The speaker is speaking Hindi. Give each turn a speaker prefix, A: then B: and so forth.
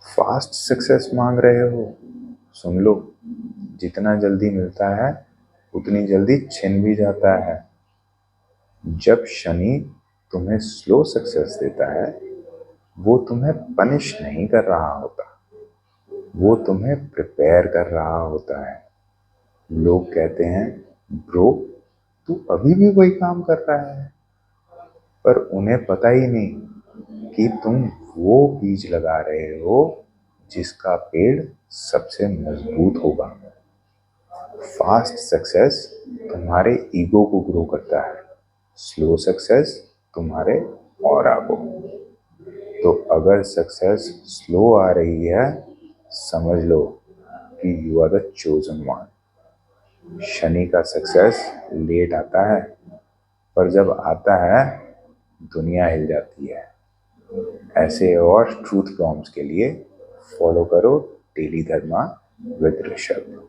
A: फास्ट सक्सेस मांग रहे हो? सुन लो, जितना जल्दी मिलता है उतनी जल्दी छिन भी जाता है। जब शनि तुम्हें स्लो सक्सेस देता है, वो तुम्हें पनिश नहीं कर रहा होता, वो तुम्हें प्रिपेयर कर रहा होता है। लोग कहते हैं, ब्रो तू अभी भी वही काम कर रहा है, पर उन्हें पता ही नहीं कि तुम वो बीज लगा रहे हो जिसका पेड़ सबसे मजबूत होगा। फास्ट सक्सेस तुम्हारे ईगो को ग्रो करता है, स्लो सक्सेस तुम्हारे ऑरा को। तो अगर सक्सेस स्लो आ रही है, समझ लो कि you are the chosen one. Shani का सक्सेस लेट आता है, पर जब आता है दुनिया हिल जाती है। ऐसे और ट्रूथ प्रॉम्प्ट्स के लिए फॉलो करो डेली धर्मा विद ऋषभ।